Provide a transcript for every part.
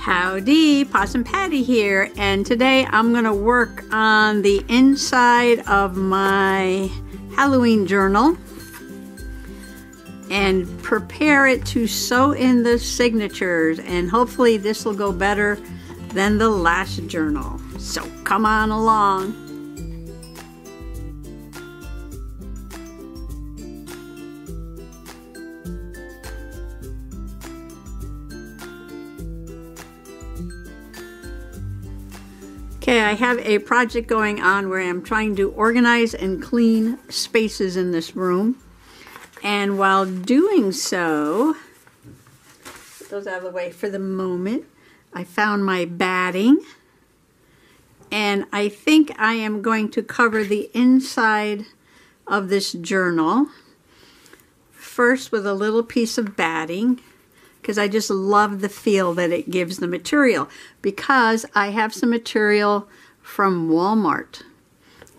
Howdy, Possum Patty here, and today I'm going to work on the inside of my Halloween journal and prepare it to sew in the signatures, and hopefully this will go better than the last journal. So come on along. Okay, I have a project going on where I'm trying to organize and clean spaces in this room. And while doing so, put those out of the way for the moment, I found my batting. And I think I am going to cover the inside of this journal. First with a little piece of batting, because I just love the feel that it gives the material, because I have some material from Walmart,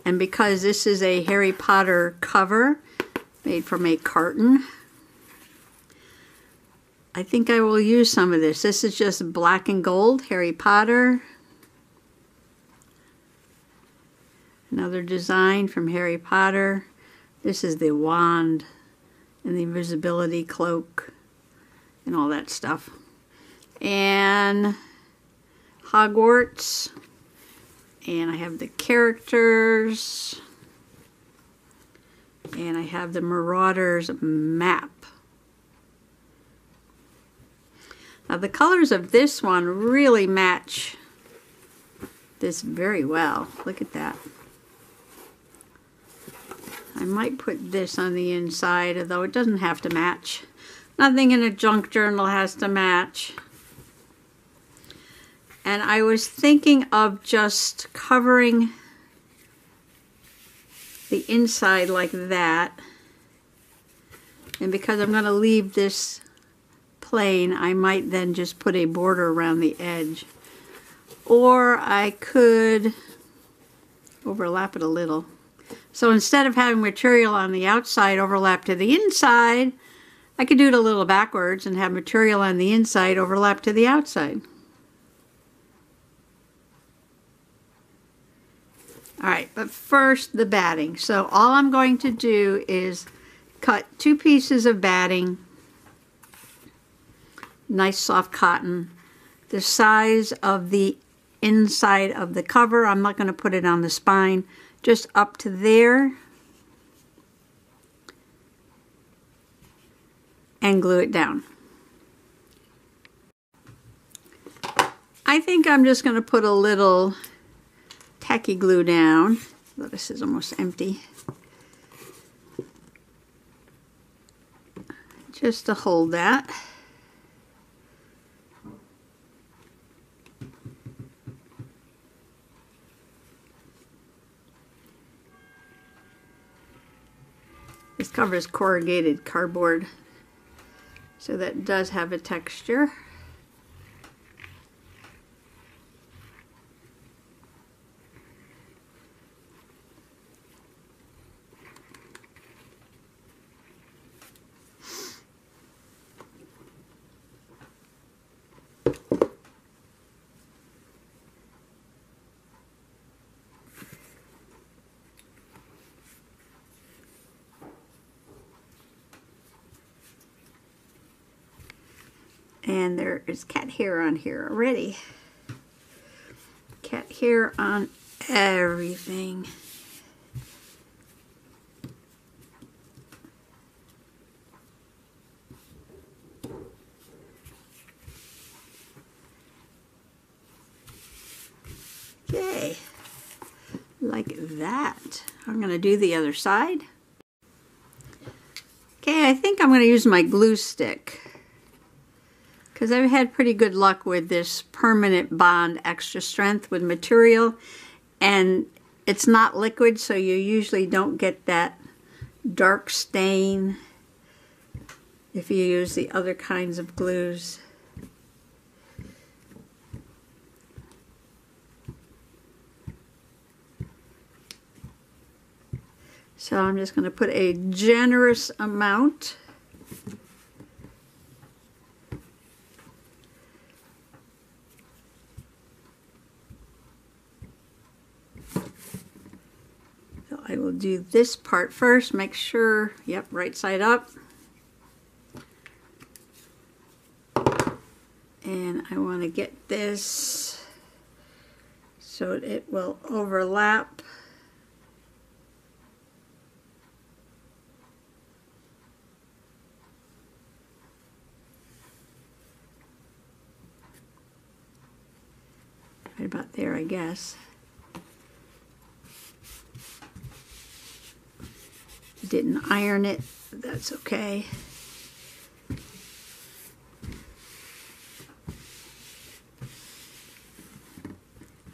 and because this is a Harry Potter cover made from a carton, I think I will use some of this. This is just black and gold Harry Potter, another design from Harry Potter. This is the wand and the invisibility cloak and all that stuff. And Hogwarts. And I have the characters. And I have the Marauders map. Now the colors of this one really match this very well. Look at that. I might put this on the inside, although it doesn't have to match. Nothing in a junk journal has to match. And I was thinking of just covering the inside like that. And because I'm going to leave this plain, I might then just put a border around the edge. Or I could overlap it a little. So instead of having material on the outside overlap to the inside, I could do it a little backwards and have material on the inside overlap to the outside. Alright, but first the batting. So all I'm going to do is cut 2 pieces of batting, nice soft cotton, the size of the inside of the cover. I'm not going to put it on the spine, just up to there. And glue it down. I think I'm just going to put a little tacky glue down. This is almost empty. Just to hold that. This cover is corrugated cardboard, so that does have a texture. And there is cat hair on here already. Cat hair on everything. Okay, like that. I'm going to do the other side. Okay, I think I'm going to use my glue stick, because I've had pretty good luck with this Permanent Bond Extra Strength with material, and it's not liquid, so you usually don't get that dark stain if you use the other kinds of glues. So I'm just going to put a generous amount. I will do this part first, make sure, yep, right side up. And I want to get this so it will overlap. Right about there, I guess. Didn't iron it, but that's okay. I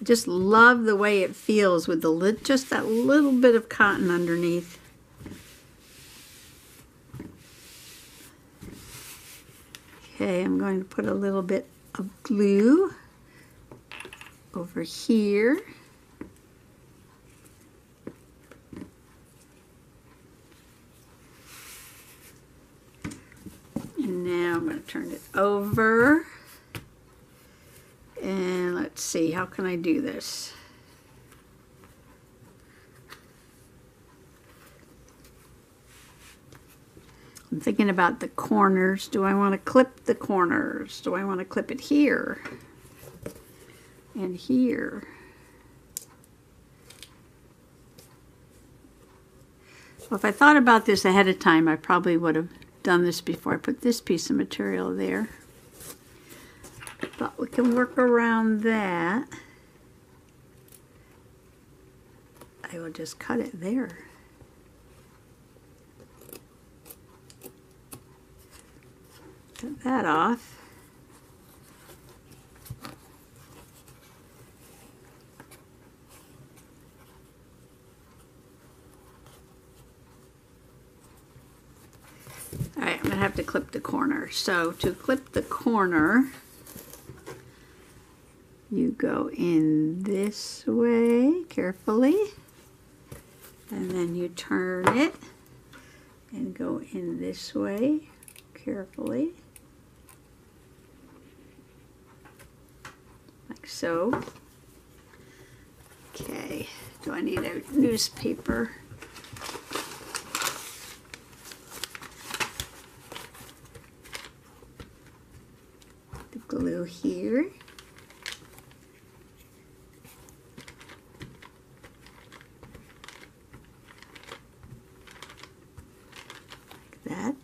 just love the way it feels with the just that little bit of cotton underneath. Okay, I'm going to put a little bit of glue over here. And now I'm going to turn it over. And let's see, how can I do this? I'm thinking about the corners. Do I want to clip the corners? Do I want to clip it here and here? Well, if I thought about this ahead of time, I probably would have done this before I put this piece of material there. But we can work around that. I will just cut it there. Cut that off. All right, I'm going to have to clip the corner. So to clip the corner, you go in this way carefully, and then you turn it and go in this way carefully, like so. Okay, do I need a newspaper? The glue here. That.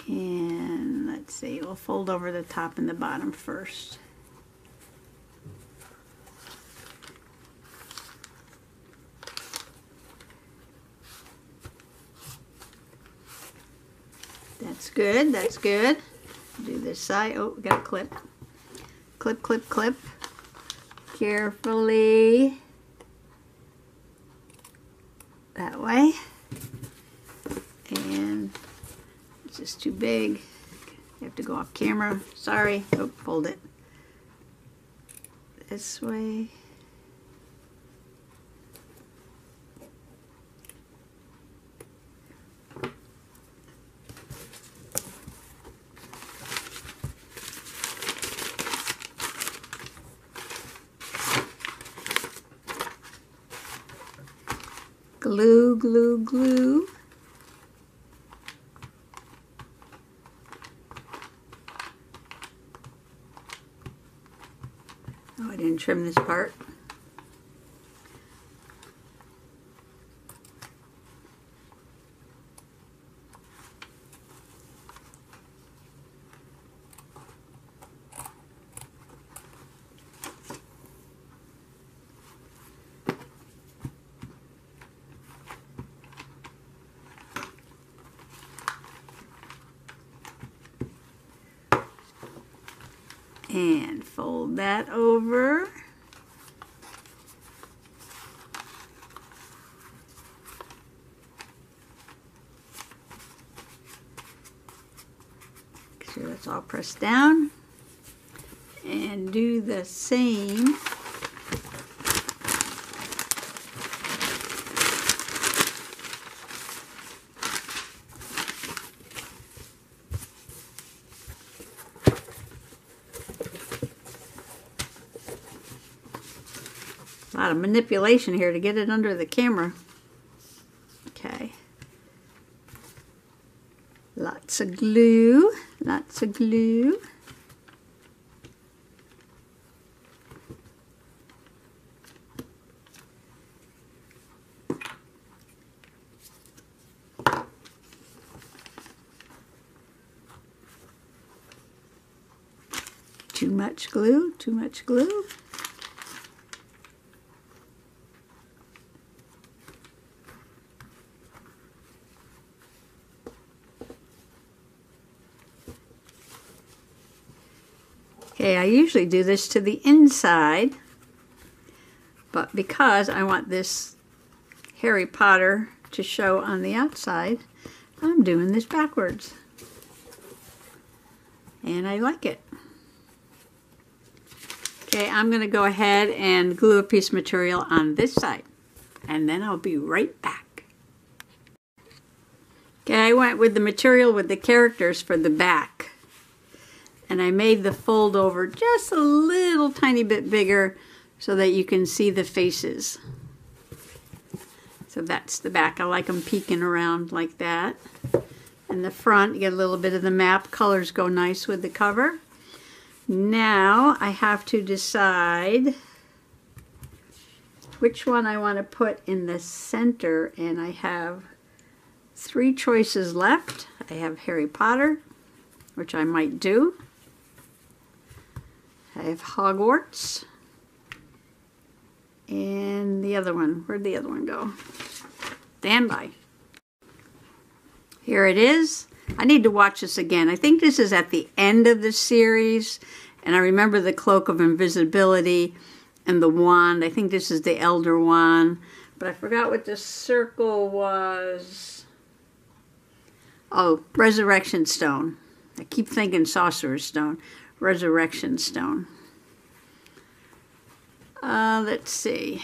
And let's see, we'll fold over the top and the bottom first. That's good, that's good. Do this side. Oh, we got a clip. Clip, clip, clip. Carefully. That way. And it's just too big. You have to go off camera. Sorry. Oh, hold it. This way. Glue, glue, glue. Oh, I didn't trim this part. And fold that over. Make sure that's all pressed down. And do the same . A lot of manipulation here to get it under the camera. Okay. Lots of glue, lots of glue. Too much glue, too much glue. Okay, I usually do this to the inside, but because I want this Harry Potter to show on the outside, I'm doing this backwards. And I like it. Okay, I'm going to go ahead and glue a piece of material on this side, and then I'll be right back. Okay, I went with the material with the characters for the back, and I made the fold over just a little tiny bit bigger so that you can see the faces. So that's the back. I like them peeking around like that. And the front, you get a little bit of the map. Colors go nice with the cover. Now I have to decide which one I want to put in the center, and I have 3 choices left. I have Harry Potter, which I might do. I have Hogwarts, and the other one. Where'd the other one go? Stand by. Here it is. I need to watch this again. I think this is at the end of the series, and I remember the Cloak of Invisibility and the wand. I think this is the Elder Wand, but I forgot what the circle was. Oh, Resurrection Stone. I keep thinking Sorcerer's Stone. Resurrection Stone. Let's see.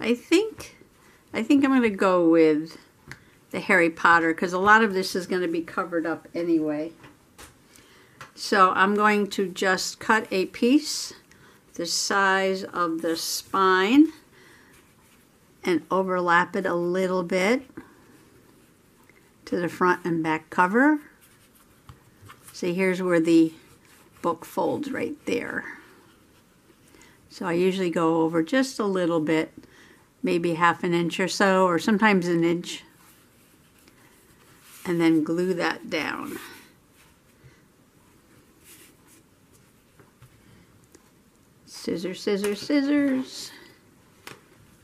I think I'm going to go with the Harry Potter, because a lot of this is going to be covered up anyway. So I'm going to just cut a piece the size of the spine and overlap it a little bit to the front and back cover. See, here's where the book folds right there. So I usually go over just a little bit, maybe ½ an inch or so, or sometimes an inch, and then glue that down. Scissors, scissors, scissors.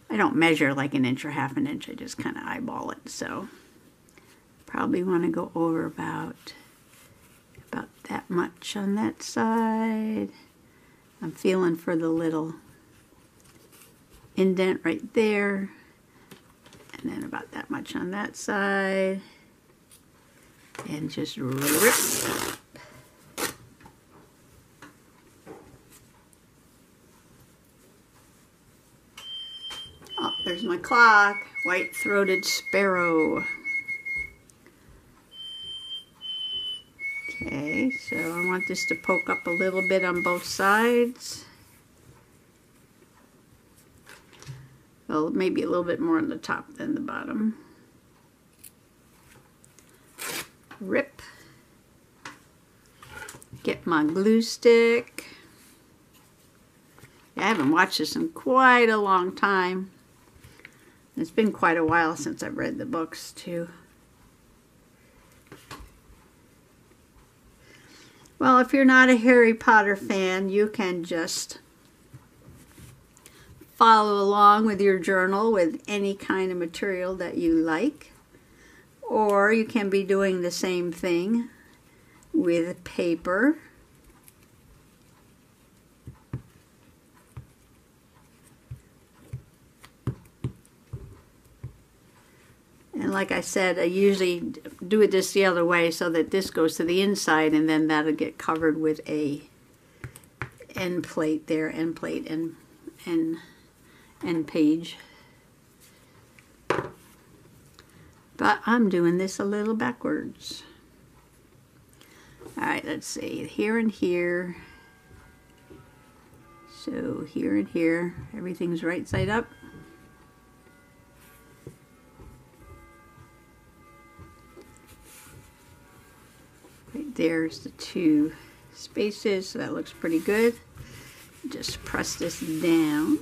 I don't measure like an inch or ½ an inch, I just kind of eyeball it, so probably want to go over about that much on that side. I'm feeling for the little indent right there, and then about that much on that side, and just rip. Oh, there's my clock. White-throated sparrow. Okay, so I want this to poke up a little bit on both sides. Well, maybe a little bit more on the top than the bottom. Rip. Get my glue stick. I haven't watched this in quite a long time. It's been quite a while since I've read the books, too. Well, if you're not a Harry Potter fan, you can just follow along with your journal with any kind of material that you like. Or you can be doing the same thing with paper. And like I said, I usually do it just the other way so that this goes to the inside, and then that'll get covered with a end plate there, end plate and end page. But I'm doing this a little backwards. All right, let's see, here and here. So here and here, everything's right side up. Right there's the two spaces, so that looks pretty good. Just press this down.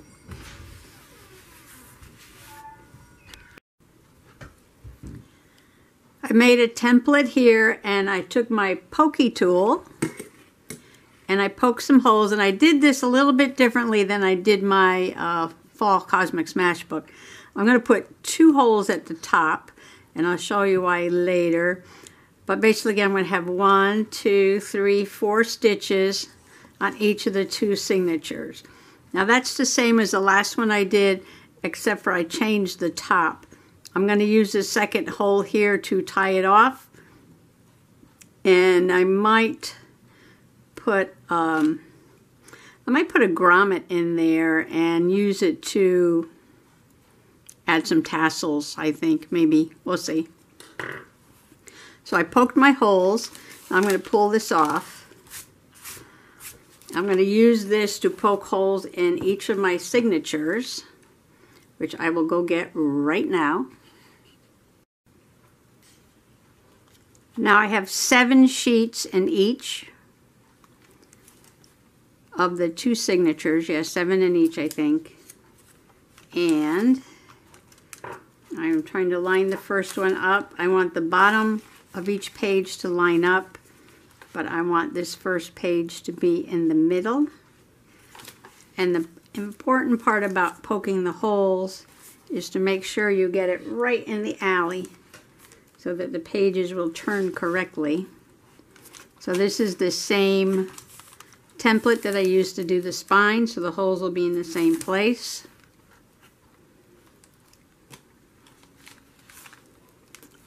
I made a template here, and I took my pokey tool and I poked some holes, and I did this a little bit differently than I did my Fall Cosmic Smash book. I'm going to put 2 holes at the top, and I'll show you why later. But basically I'm going to have 1, 2, 3, 4 stitches on each of the 2 signatures. Now that's the same as the last one I did, except for I changed the top. I'm going to use the second hole here to tie it off, and I might put a grommet in there and use it to add some tassels, I think. Maybe. We'll see. So I poked my holes. I'm going to pull this off. I'm going to use this to poke holes in each of my signatures, which I will go get right now. Now I have 7 sheets in each of the 2 signatures. Yeah, 7 in each, I think. And I'm trying to line the first one up. I want the bottom of each page to line up, but I want this first page to be in the middle. And the important part about poking the holes is to make sure you get it right in the alley so that the pages will turn correctly. So this is the same template that I used to do the spine, so the holes will be in the same place.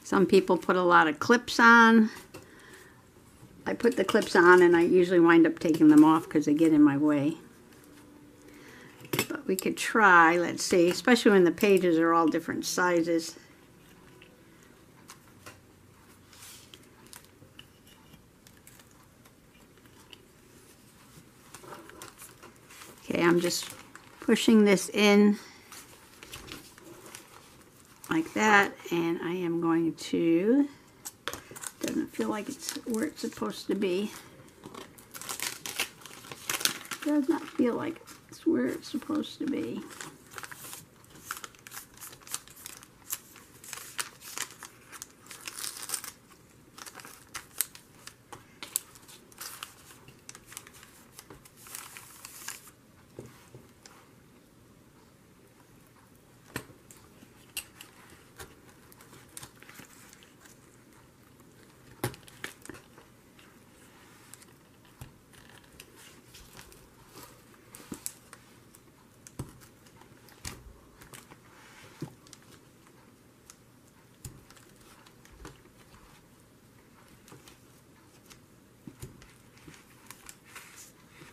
Some people put a lot of clips on. I put the clips on and I usually wind up taking them off because they get in my way. But we could try, let's see, especially when the pages are all different sizes. Okay, I'm just pushing this in like that, and I am going to, doesn't feel like it's where it's supposed to be. Does not feel like it's where it's supposed to be.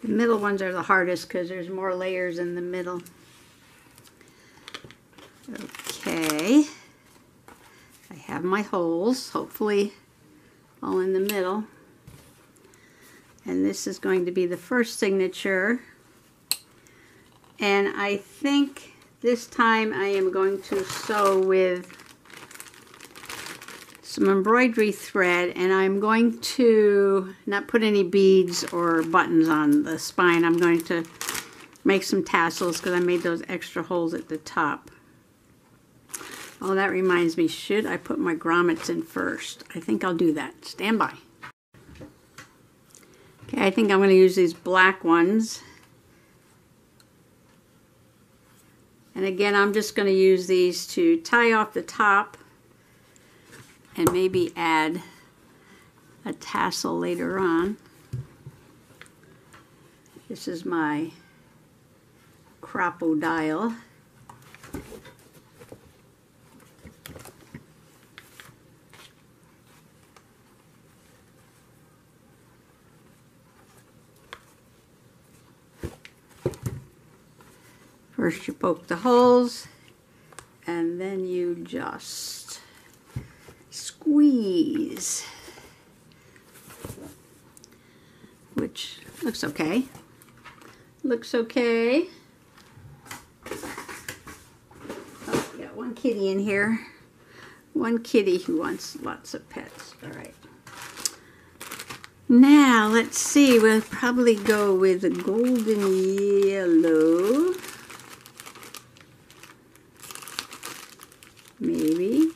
The middle ones are the hardest because there's more layers in the middle. Okay, I have my holes, hopefully all in the middle. And this is going to be the first signature. And I think this time I am going to sew with some embroidery thread, and I'm going to not put any beads or buttons on the spine. I'm going to make some tassels because I made those extra holes at the top. Oh, that reminds me, should I put my grommets in first? I think I'll do that. Stand by. Okay, I think I'm going to use these black ones. And again, I'm just going to use these to tie off the top and maybe add a tassel later on. This is my crocodile. First you poke the holes, and then you just squeeze, which looks okay. looks okay. Oh, we got one kitty in here. One kitty who wants lots of pets. All right. Now, let's see. We'll probably go with a golden yellow. Maybe.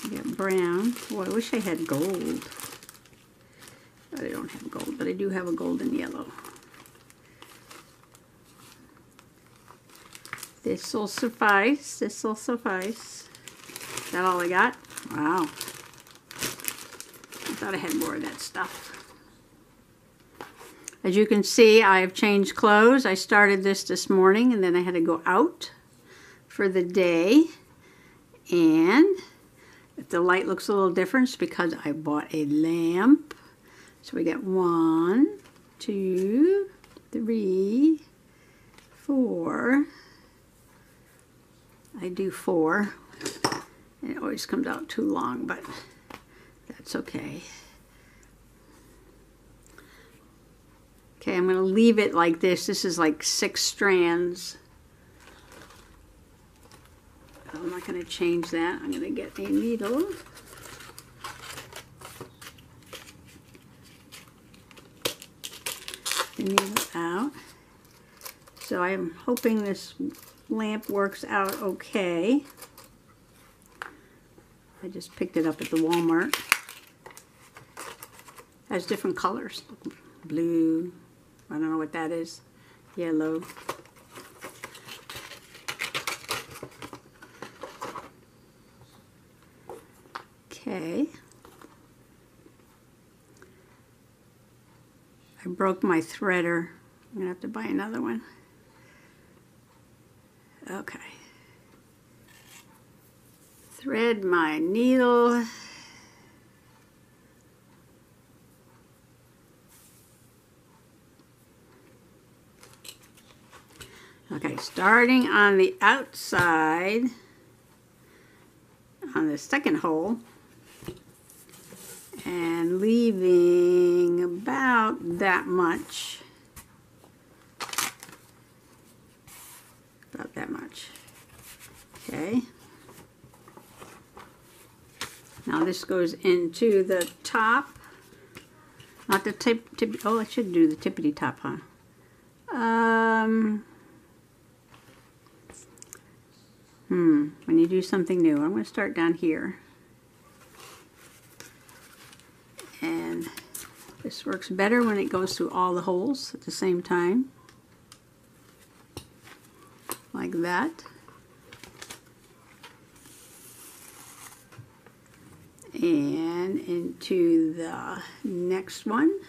I got brown. Oh, I wish I had gold. But I don't have gold, but I do have a golden yellow. This will suffice. This will suffice. Is that all I got? Wow. I thought I had more of that stuff. As you can see, I have changed clothes. I started this morning, and then I had to go out for the day. And if the light looks a little different, it's because I bought a lamp. So we got 1, 2, 3, 4. I do 4. And it always comes out too long, but that's okay. Okay, I'm going to leave it like this. This is like 6 strands. I'm not going to change that. I'm going to get a needle. The needle out. So I'm hoping this lamp works out okay. I just picked it up at the Walmart. It has different colors. Blue. I don't know what that is. Yellow. Okay. I broke my threader. I'm going to have to buy another one. Okay. Thread my needle. Okay, starting on the outside, on the second hole, and leaving about that much. About that much. Okay. Now this goes into the top. Not the tip. Oh, I should do the tippity top, huh? When you do something new, I'm going to start down here. And this works better when it goes through all the holes at the same time. Like that. And into the next one.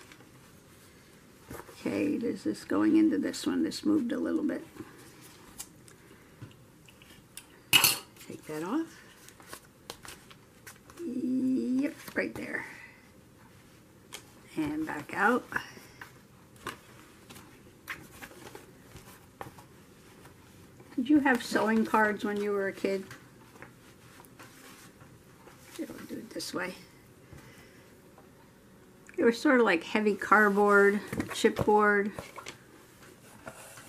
Okay, this is going into this one. This moved a little bit. Take that off. Yep, right there. And back out. Did you have sewing cards when you were a kid? I'll do it this way. They were sort of like heavy cardboard, chipboard,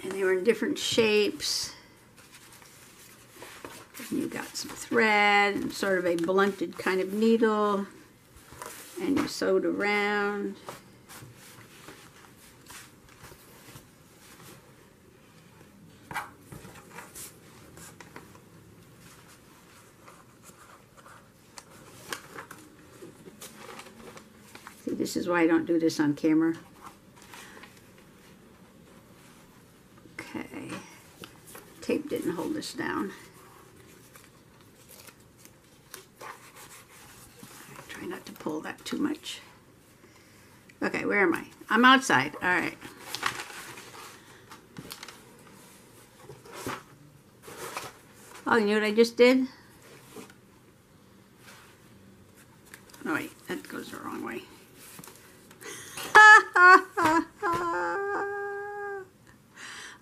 and they were in different shapes. And you got some thread and sort of a blunted kind of needle, and you sewed around. See, this is why I don't do this on camera. Okay, tape didn't hold this down. Try not to pull that too much. Okay, where am I? I'm outside. All right. Oh, you know what I just did? Oh, wait, that goes the wrong way.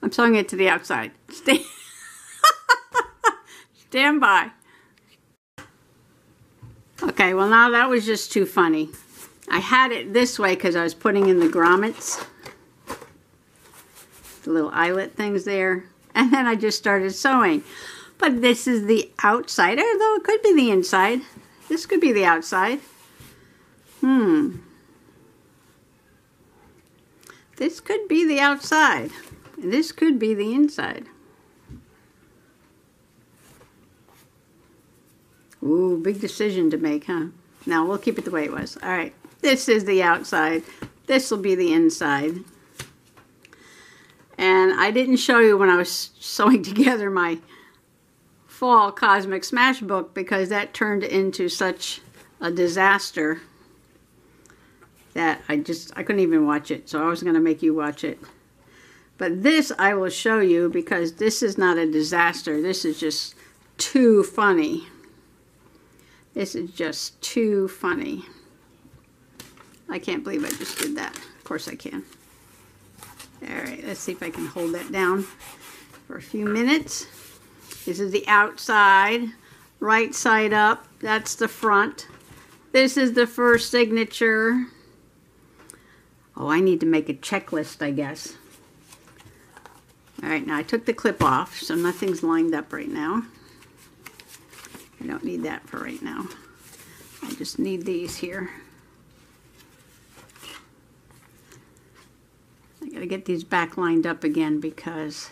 I'm sewing it to the outside. Stand by. Okay, well now that was just too funny. I had it this way because I was putting in the grommets. the little eyelet things there. And then I just started sewing. But this is the outside, although it could be the inside. This could be the outside. This could be the outside. And this could be the inside. Ooh, big decision to make, huh? Now we'll keep it the way it was. All right, this is the outside. This will be the inside. And I didn't show you when I was sewing together my fall Cosmic Smash book because that turned into such a disaster that I couldn't even watch it. So I was going to make you watch it. But this I will show you because this is not a disaster. This is just too funny. This is just too funny. I can't believe I just did that. Of course I can. All right, let's see if I can hold that down for a few minutes. This is the outside, right side up. That's the front. This is the first signature. Oh, I need to make a checklist, I guess. All right, now I took the clip off, so nothing's lined up right now. I don't need that for right now. I just need these here. I gotta get these back lined up again because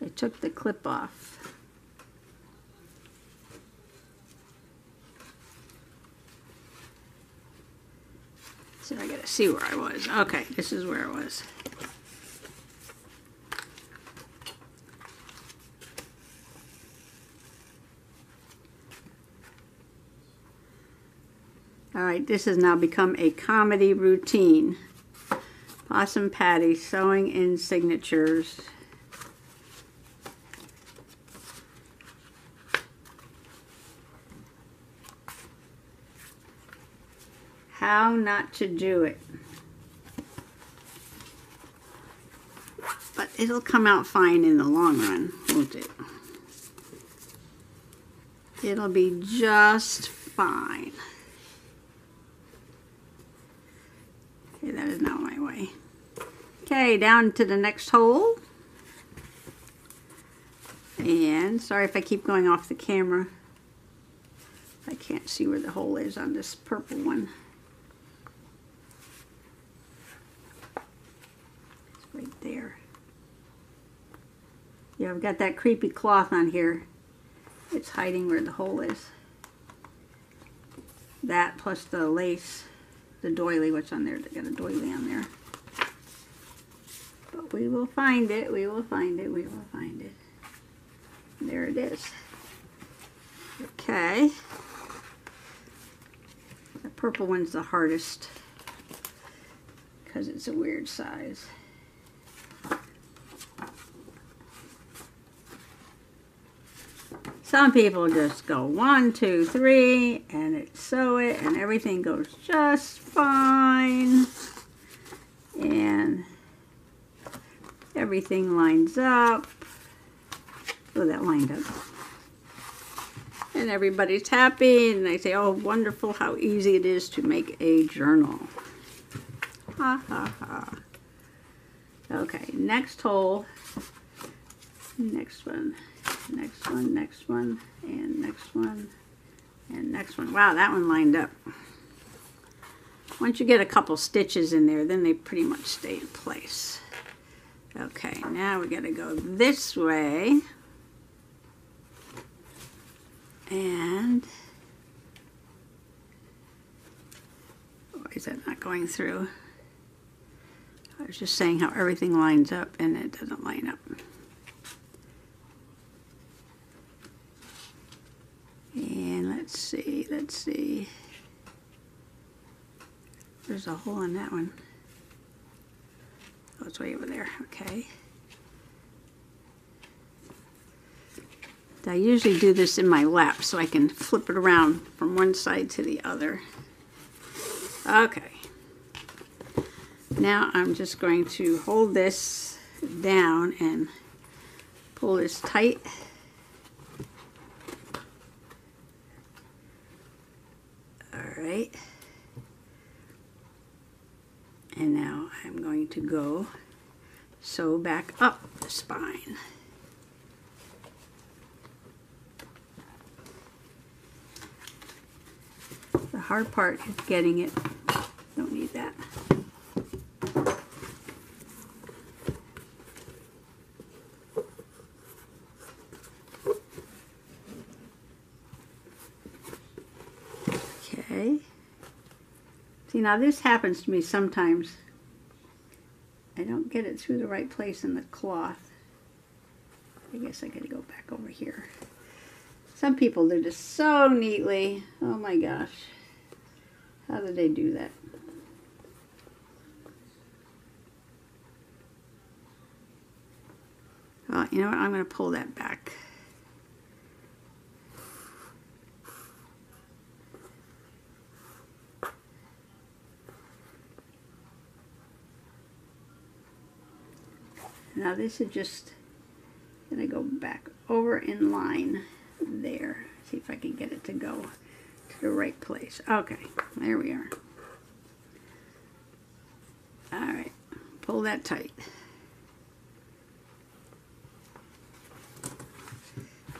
I took the clip off. So I gotta see where I was. Okay, this is where I was. All right, this has now become a comedy routine. Possum Patty sewing in signatures. How not to do it. But it'll come out fine in the long run, won't it? It'll be just fine. Okay, that is not my way. Okay, down to the next hole. And sorry if I keep going off the camera. I can't see where the hole is on this purple one. It's right there. Yeah, I've got that creepy cloth on here. It's hiding where the hole is. That plus the lace. The doily, what's on there? They got a doily on there. But we will find it. We will find it. We will find it. There it is. Okay. The purple one's the hardest because it's a weird size. Some people just go 1, 2, 3 and sew it and everything goes just fine. And everything lines up. Oh, that lined up. And everybody's happy and they say, oh, wonderful how easy it is to make a journal. Ha ha ha. Okay, next hole. Next one. Next one, next one, and next one, and next one. Wow, that one lined up. Once you get a couple stitches in there, then they pretty much stay in place. Okay, now we got to go this way. And why is that not going through? I was just saying how everything lines up and it doesn't line up. And let's see. There's a hole in that one. Oh, it's way over there. Okay. I usually do this in my lap so I can flip it around from one side to the other. Okay. Now I'm just going to hold this down and pull this tight. All right. And now I'm going to go sew back up the spine. The hard part is getting it. Don't need that. Okay. See, now this happens to me sometimes. I don't get it through the right place in the cloth. I guess I gotta go back over here. Some people do this so neatly. Oh my gosh. How do they do that? Well, you know what? I'm going to pull that back. Now this is just going to go back over in line there. See if I can get it to go to the right place. Okay, there we are. All right, pull that tight.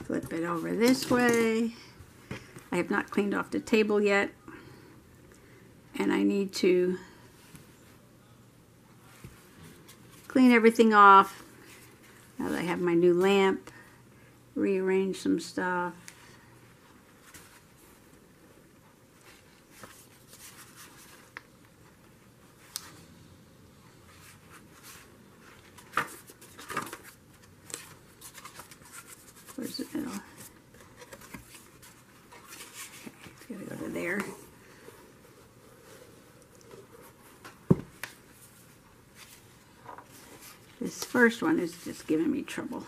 Flip it over this way. I have not cleaned off the table yet, and I need to clean everything off now that I have my new lamp. Rearrange some stuff. Where's the middle? Okay, it's gotta go to there. This first one is just giving me trouble.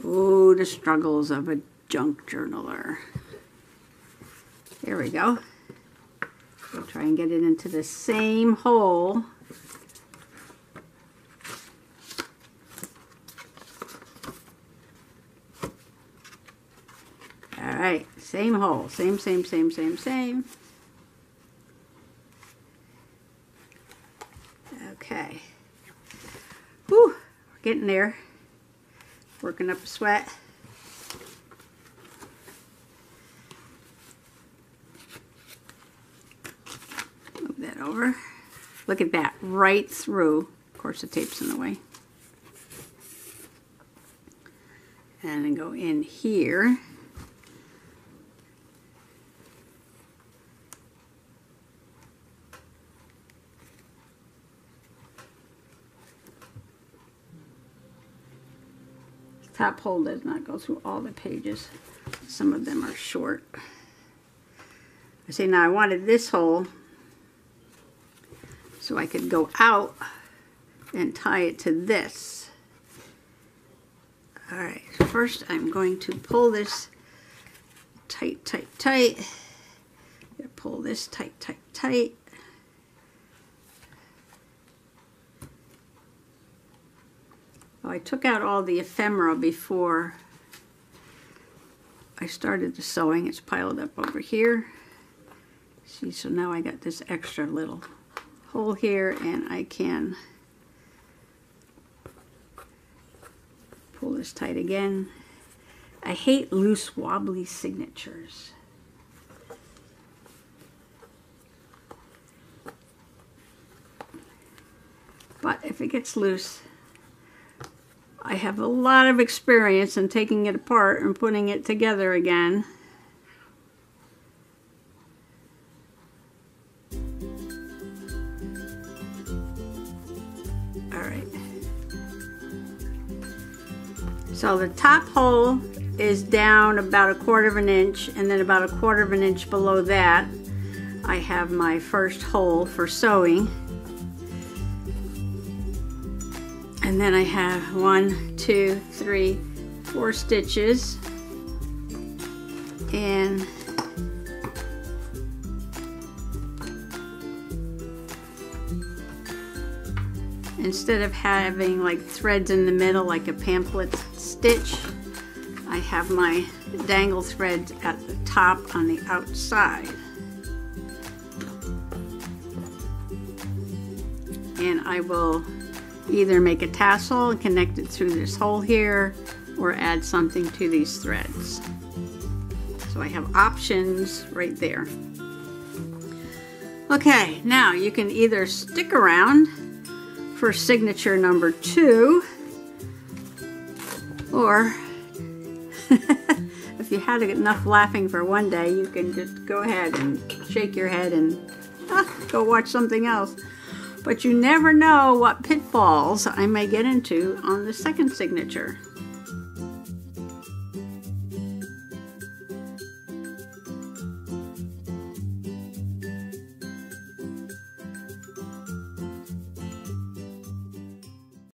Oh, the struggles of a junk journaler. There we go. We'll try and get it into the same hole. All right, same hole, same. Okay. Whew, we're getting there. Working up a sweat. Move that over. Look at that, right through. Of course, the tape's in the way. And then go in here. Top hole does not go through all the pages. Some of them are short. I say now I wanted this hole so I could go out and tie it to this. All right, first I'm going to pull this tight. Pull this tight. Oh, I took out all the ephemera before I started the sewing. It's piled up over here. See, so now I got this extra little hole here, and I can pull this tight again. I hate loose, wobbly signatures. But if it gets loose, I have a lot of experience in taking it apart and putting it together again. All right. So the top hole is down about 1/4 inch, and then about 1/4 inch below that, I have my first hole for sewing. And then I have 1, 2, 3, 4 stitches, and instead of having like threads in the middle like a pamphlet stitch, I have my dangle threads at the top on the outside. And I will either make a tassel and connect it through this hole here, or add something to these threads. So I have options right there. Okay, now you can either stick around for signature number 2, or if you had enough laughing for one day, you can just go ahead and shake your head and go watch something else. But you never know what pitfalls I may get into on the second signature.